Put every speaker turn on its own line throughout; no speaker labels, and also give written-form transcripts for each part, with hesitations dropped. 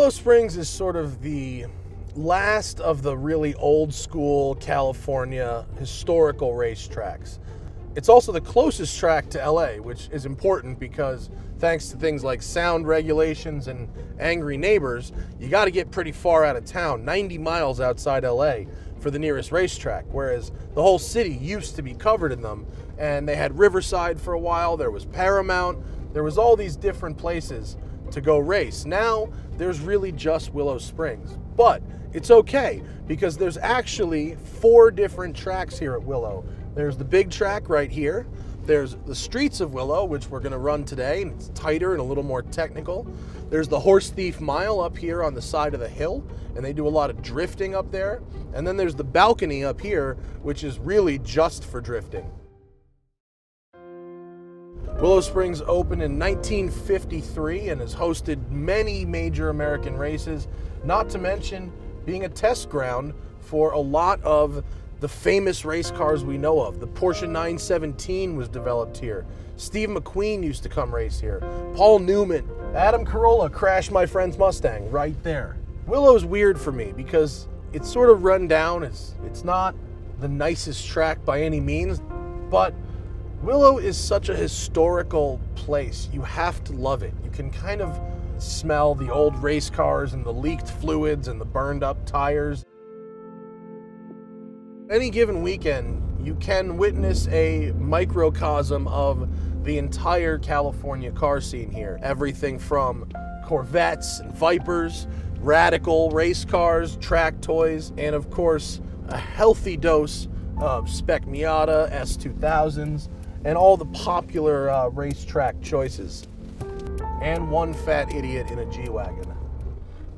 Willow Springs is sort of the last of the really old school California historical racetracks. It's also the closest track to LA, which is important because thanks to things like sound regulations and angry neighbors, you got to get pretty far out of town, 90 miles outside LA for the nearest racetrack, whereas the whole city used to be covered in them. And they had Riverside for a while, there was Paramount, there was all these different places to go race. Now there's really just Willow Springs, but it's okay because there's actually 4 different tracks here at Willow. There's the big track right here. There's the streets of Willow, which we're going to run today, and it's tighter and a little more technical. There's the Horse Thief Mile up here on the side of the hill, and they do a lot of drifting up there. And then there's the balcony up here, which is really just for drifting. Willow Springs opened in 1953 and has hosted many major American races, not to mention being a test ground for a lot of the famous race cars we know of. The Porsche 917 was developed here. Steve McQueen used to come race here. Paul Newman, Adam Carolla crashed my friend's Mustang right there. Willow's weird for me because it's sort of run down. It's not the nicest track by any means, but Willow is such a historical place. You have to love it. You can kind of smell the old race cars and the leaked fluids and the burned up tires. Any given weekend, you can witness a microcosm of the entire California car scene here. Everything from Corvettes and Vipers, radical race cars, track toys, and of course, a healthy dose of Spec Miata, S2000s, and all the popular racetrack choices. And one fat idiot in a G-Wagen.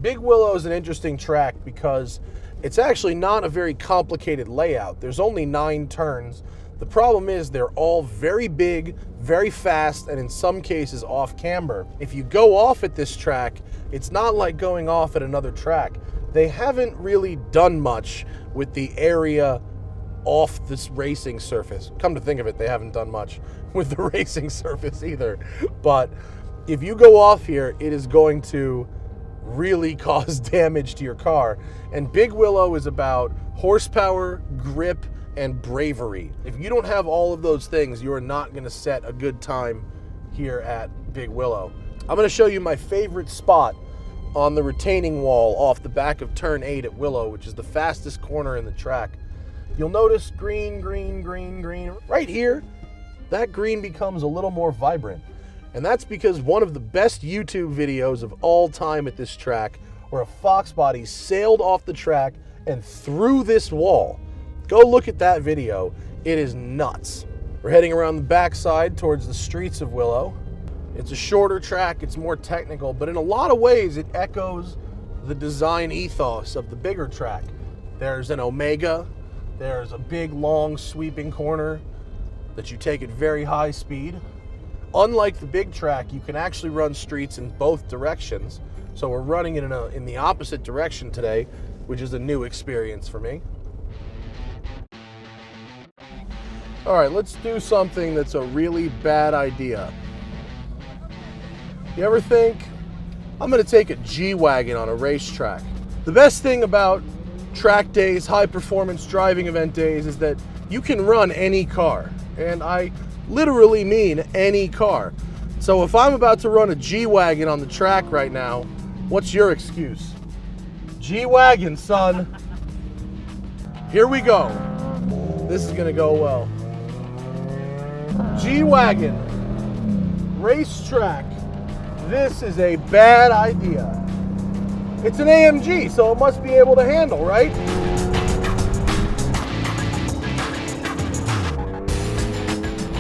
Big Willow is an interesting track because it's actually not a very complicated layout. There's only 9 turns. The problem is they're all very big, very fast, and in some cases off camber. If you go off at this track, it's not like going off at another track. They haven't really done much with the area off this racing surface. Come to think of it, they haven't done much with the racing surface either. But if you go off here, it is going to really cause damage to your car. And Big Willow is about horsepower, grip, and bravery. If you don't have all of those things, you are not going to set a good time here at Big Willow. I'm going to show you my favorite spot on the retaining wall off the back of turn 8 at Willow, which is the fastest corner in the track. You'll notice green, green, green, green. Right here, that green becomes a little more vibrant. And that's because one of the best YouTube videos of all time at this track, where a Fox body sailed off the track and through this wall. Go look at that video. It is nuts. We're heading around the backside towards the streets of Willow. It's a shorter track, it's more technical, but in a lot of ways it echoes the design ethos of the bigger track. There's an Omega, there's a big, long, sweeping corner that you take at very high speed. Unlike the big track, you can actually run streets in both directions. So we're running it in the opposite direction today, which is a new experience for me. All right, let's do something that's a really bad idea. You ever think, I'm gonna take a G-Wagen on a racetrack? The best thing about track days, high performance driving event days, is that you can run any car. And I literally mean any car. So if I'm about to run a G-Wagen on the track right now, what's your excuse? G-Wagen, son. Here we go. This is gonna go well. G-Wagen, racetrack. This is a bad idea. It's an AMG, so it must be able to handle, right?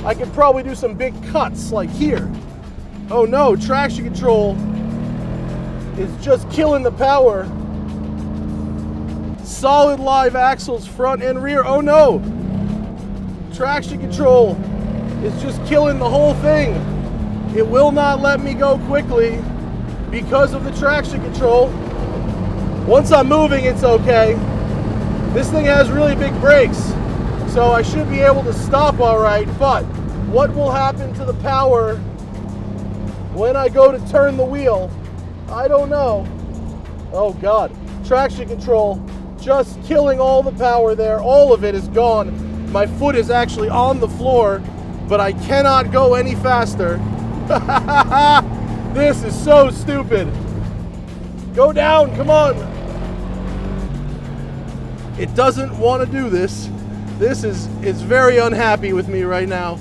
I could probably do some big cuts like here. Oh no, traction control is just killing the power. Solid live axles front and rear. Oh no, traction control is just killing the whole thing. It will not let me go quickly because of the traction control. Once I'm moving, it's okay. This thing has really big brakes, so I should be able to stop all right, but what will happen to the power when I go to turn the wheel? I don't know. Oh God, traction control, just killing all the power there. All of it is gone. My foot is actually on the floor, but I cannot go any faster. This is so stupid. Go down, come on. It doesn't want to do this. This is very unhappy with me right now.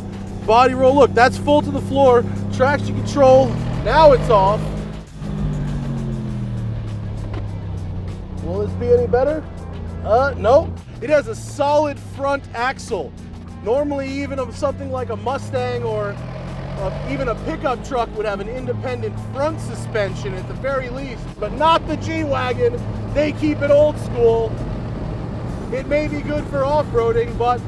Body roll, look, that's full to the floor. Traction control, now it's off. Will this be any better? No. It has a solid front axle. Normally even something like a Mustang or even a pickup truck would have an independent front suspension at the very least, but not the G-Wagon. They keep it old school. It may be good for off-roading, but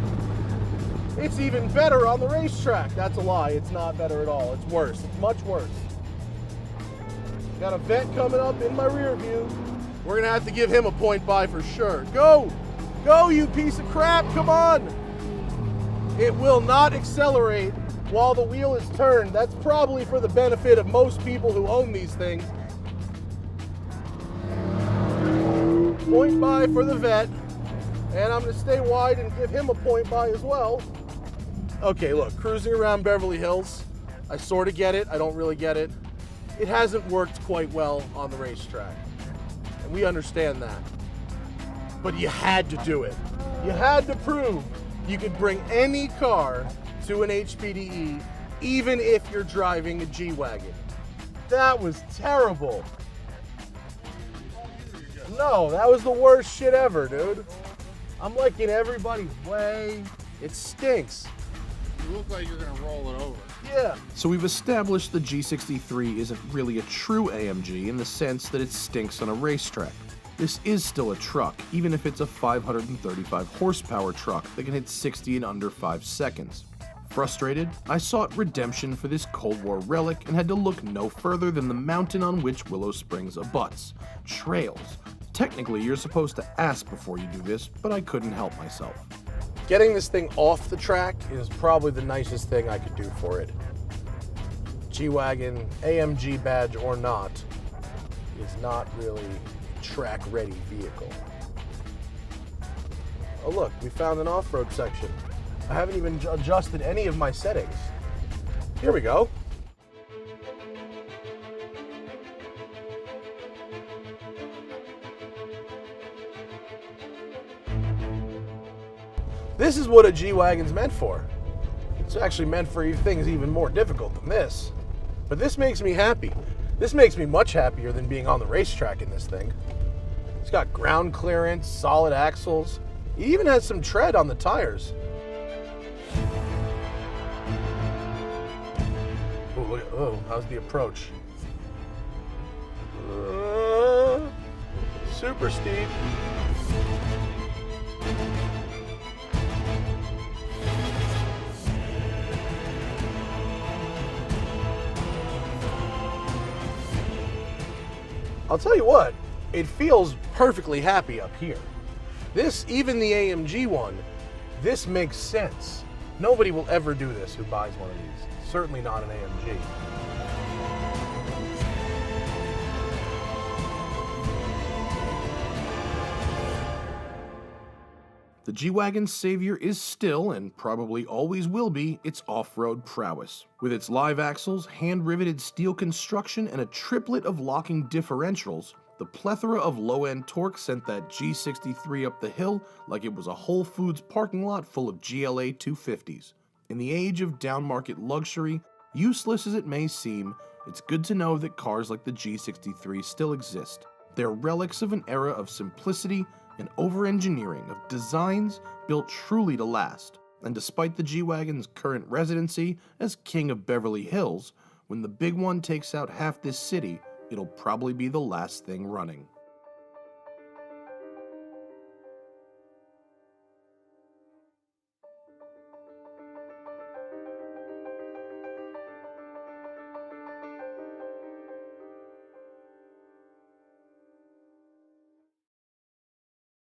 it's even better on the racetrack. That's a lie. It's not better at all. It's worse. It's much worse. Got a vet coming up in my rear view. We're going to have to give him a point by for sure. Go! Go, you piece of crap! Come on! It will not accelerate while the wheel is turned. That's probably for the benefit of most people who own these things. Point by for the vet. And I'm going to stay wide and give him a point by as well. Okay, look, cruising around Beverly Hills. I sort of get it. I don't really get it. It hasn't worked quite well on the racetrack. And we understand that. But you had to do it. You had to prove you could bring any car to an HPDE, even if you're driving a G-Wagon. That was terrible. No, that was the worst shit ever, dude. I'm like in everybody's way. It stinks.
You look like you're gonna roll it over.
Yeah.
So we've established the G63 isn't really a true AMG in the sense that it stinks on a racetrack. This is still a truck, even if it's a 535 horsepower truck that can hit 60 in under 5 seconds. Frustrated, I sought redemption for this Cold War relic and had to look no further than the mountain on which Willow Springs abuts. Trails. Technically, you're supposed to ask before you do this, but I couldn't help myself.
Getting this thing off the track is probably the nicest thing I could do for it. G-Wagon, AMG badge or not, is not really a track-ready vehicle. Oh look, we found an off-road section. I haven't even adjusted any of my settings. Here we go. This is what a G-Wagon's meant for. It's actually meant for things even more difficult than this. But this makes me happy. This makes me much happier than being on the racetrack in this thing. It's got ground clearance, solid axles. It even has some tread on the tires. Oh, look at, oh, how's the approach? Super steep. I'll tell you what, it feels perfectly happy up here. This, even the AMG one, this makes sense. Nobody will ever do this who buys one of these. Certainly not an AMG.
The G-Wagon's savior is still, and probably always will be, its off-road prowess. With its live axles, hand-riveted steel construction, and a triplet of locking differentials, the plethora of low-end torque sent that G63 up the hill like it was a Whole Foods parking lot full of GLA 250s. In the age of down-market luxury, useless as it may seem, it's good to know that cars like the G63 still exist. They're relics of an era of simplicity and over-engineering of designs built truly to last. And despite the G-Wagon's current residency as king of Beverly Hills, when the big one takes out half this city, it'll probably be the last thing running.